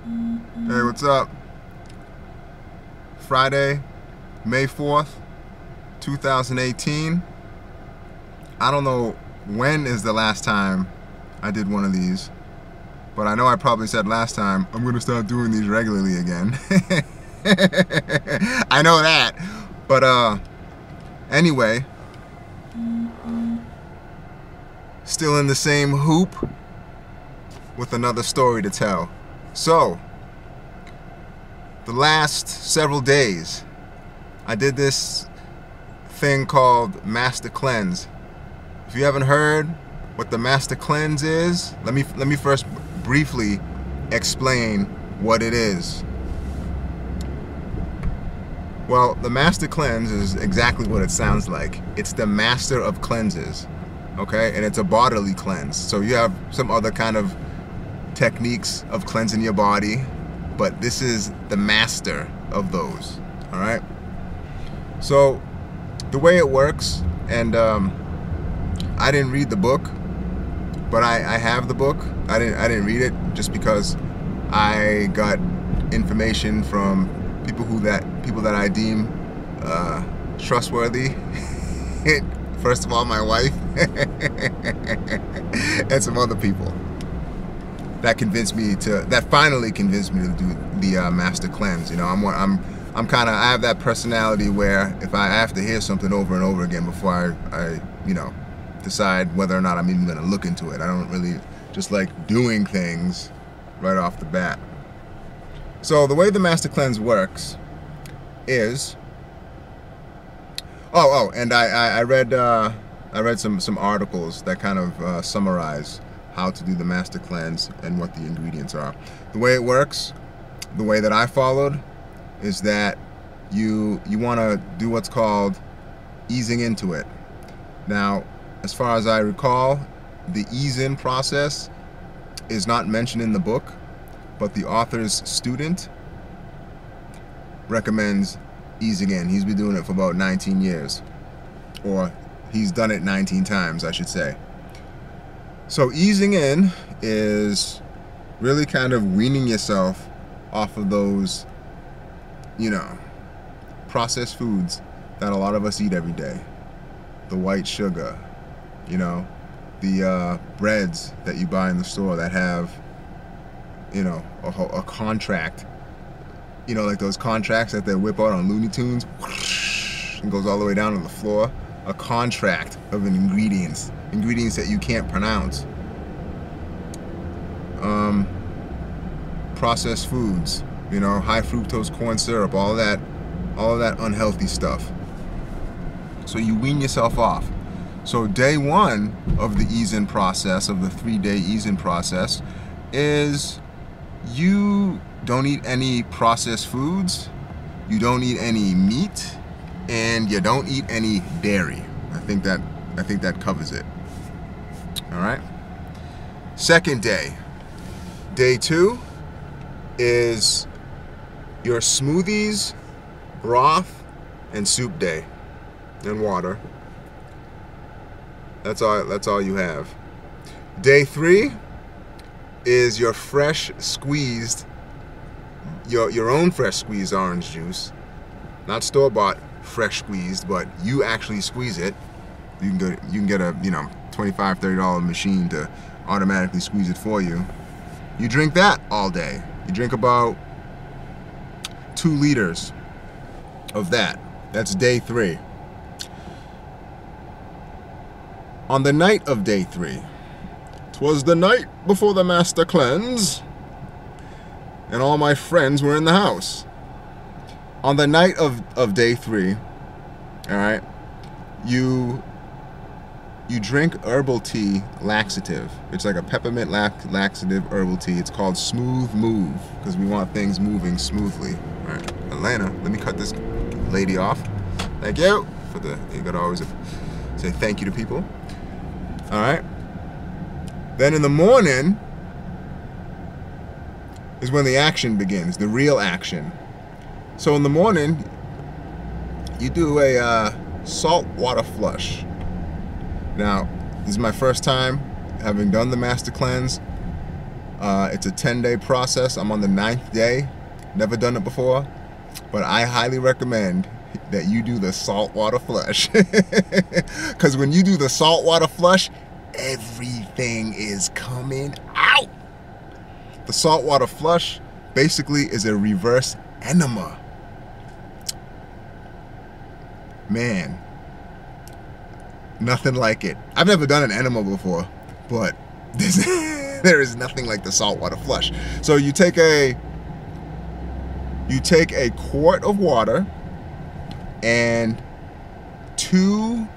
Hey, what's up? Friday, May 4th, 2018. I don't know when is the last time I did one of these, but I know I probably said last time I'm gonna start doing these regularly again. I know that, but anyway, still in the same hoop with another story to tell. So, the last several days, I did this thing called Master Cleanse. If you haven't heard what the Master Cleanse is, let me first briefly explain what it is. Well, the Master Cleanse is exactly what it sounds like. It's the master of cleanses, okay? And it's a bodily cleanse. So you have some other kind of techniques of cleansing your body, but this is the master of those, all right? So the way it works, and I didn't read the book, but I have the book. I didn't read it just because I got information from people that I deem trustworthy. First of all, my wife and some other people that finally convinced me to do the Master Cleanse. You know, I have that personality where if I have to hear something over and over again before I you know, decide whether or not I'm even going to look into it. I don't really just like doing things right off the bat. So the way the Master Cleanse works is, and I read some articles that kind of summarize how to do the Master Cleanse and what the ingredients are. The way it works, the way that I followed, is that you want to do what's called easing into it. Now, as far as I recall, the ease-in process is not mentioned in the book, but the author's student recommends easing in. He's been doing it for about 19 years, or he's done it 19 times, I should say. So easing in is really kind of weaning yourself off of those, you know, processed foods that a lot of us eat every day. The white sugar, you know, the breads that you buy in the store that have, you know, a contract, you know, like those contracts that they whip out on Looney Tunes, and goes all the way down to the floor. A contract of ingredients that you can't pronounce. Processed foods, you know, high fructose corn syrup, all of that unhealthy stuff. So you wean yourself off. So day one of the ease-in process, of the 3-day ease-in process, is you don't eat any processed foods, you don't eat any meat, and you don't eat any dairy. I think that covers it. All right. Second day. Day 2 is your smoothies, broth, and soup day, and water. That's all you have. Day 3 is your fresh squeezed, your own fresh squeezed orange juice, not store-bought fresh squeezed, but you actually squeeze it. You can get a, you know, $25–30 machine to automatically squeeze it for you. You drink that all day. You drink about 2 liters of that. That's day 3. On the night of day 3, 'twas the night before the Master Cleanse, and all my friends were in the house. On the night of day 3, all right, you drink herbal tea laxative. It's like a peppermint laxative herbal tea. It's called Smooth Move, because we want things moving smoothly. All right, Atlanta, let me cut this lady off. Thank you for you gotta always say thank you to people. All right. Then in the morning is when the action begins, the real action. So in the morning, you do a salt water flush. Now, this is my first time having done the Master Cleanse. It's a 10-day process. I'm on the 9th day. Never done it before, but I highly recommend that you do the saltwater flush. Because when you do the saltwater flush, everything is coming out. The saltwater flush basically is a reverse enema. Man, nothing like it. I've never done an enema before, but there is nothing like the saltwater flush. So you take a quart of water and two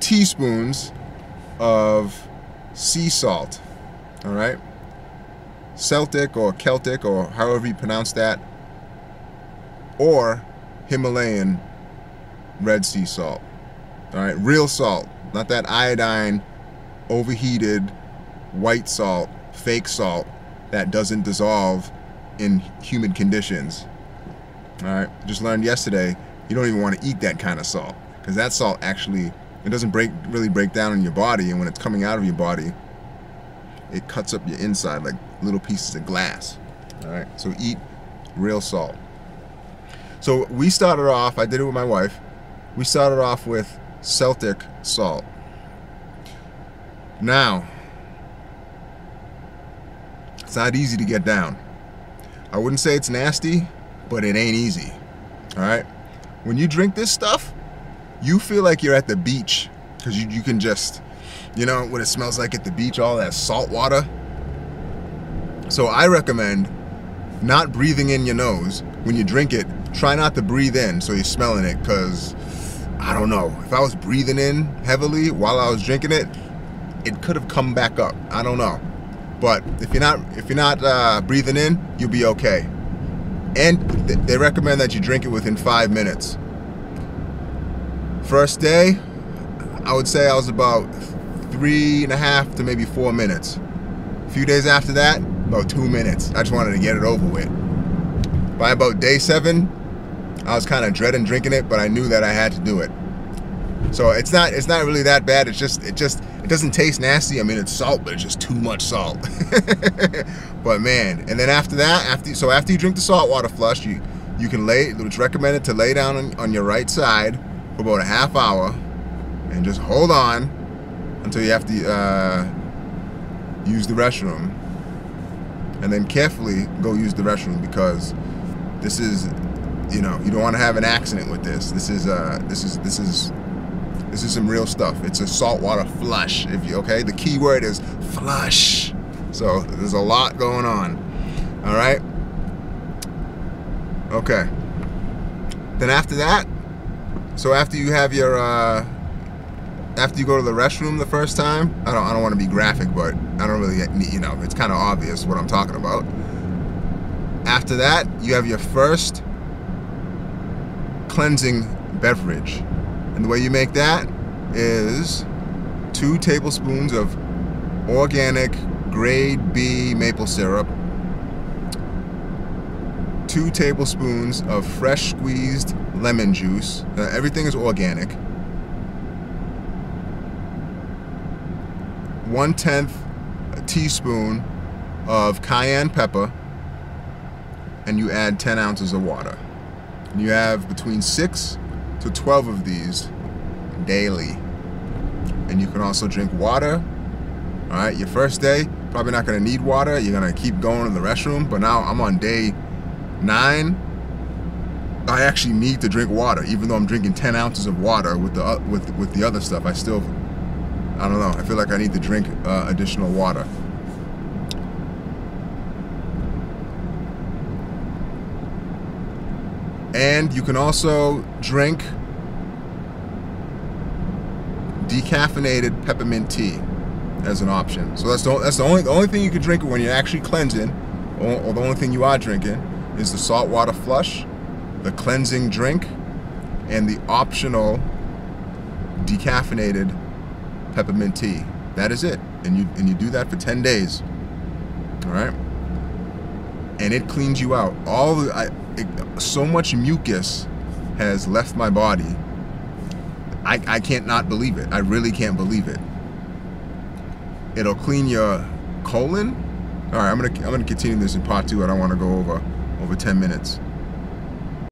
teaspoons of sea salt. All right, Celtic or Celtic or however you pronounce that, or Himalayan red sea salt. All right, real salt, not that iodine, overheated white salt, fake salt that doesn't dissolve in humid conditions. All right, just learned yesterday you don't even want to eat that kind of salt, because that salt actually, it doesn't really break down in your body, and when it's coming out of your body, it cuts up your inside like little pieces of glass. All right, so eat real salt. So we started off, I did it with my wife, we started off with Celtic salt. Now, it's not easy to get down. I wouldn't say it's nasty, but it ain't easy. All right, when you drink this stuff, you feel like you're at the beach, because you can just, you know what it smells like at the beach, all that salt water. So I recommend not breathing in your nose when you drink it. Try not to breathe in so you're smelling it, because I don't know, if I was breathing in heavily while I was drinking it, it could have come back up. I don't know, but if you're not breathing in, you'll be okay. And they recommend that you drink it within 5 minutes. First day, I would say I was about 3.5 to maybe 4 minutes. A few days after that, about 2 minutes. I just wanted to get it over with. By about day 7, I was kind of dreading drinking it, but I knew that I had to do it. So it's not really that bad. It doesn't taste nasty. I mean, it's salt, but it's just too much salt. But man, and then after that, after you drink the saltwater flush, you can it's recommended to lay down on your right side for about a half hour and just hold on until you have to use the restroom, and then carefully go use the restroom, because this is, you don't want to have an accident with this. This is some real stuff. It's a saltwater flush. Okay, the key word is flush. So there's a lot going on. All right. Okay. Then after that, so after you have your after you go to the restroom the first time, I don't want to be graphic, but I don't really, it's kind of obvious what I'm talking about. After that, you have your first cleansing beverage. And the way you make that is 2 tablespoons of organic grade B maple syrup, 2 tablespoons of fresh squeezed lemon juice. Everything is organic. 1/10 teaspoon of cayenne pepper, and you add 10 ounces of water. And you have between 6 to 12 of these daily. And you can also drink water. All right, your first day, probably not gonna need water. You're gonna keep going to the restroom, but now I'm on day 9. I actually need to drink water, even though I'm drinking 10 ounces of water with the other stuff. I don't know, I feel like I need to drink additional water. And you can also drink decaffeinated peppermint tea as an option. So that's the only thing you can drink when you're actually cleansing, or the only thing you are drinking is the saltwater flush, the cleansing drink, and the optional decaffeinated peppermint tea. That is it. And you do that for 10 days. All right? And it cleans you out. So much mucus has left my body. I can't not believe it. I really can't believe it. It'll clean your colon. All right, I'm gonna continue this in part 2. I don't want to go over 10 minutes.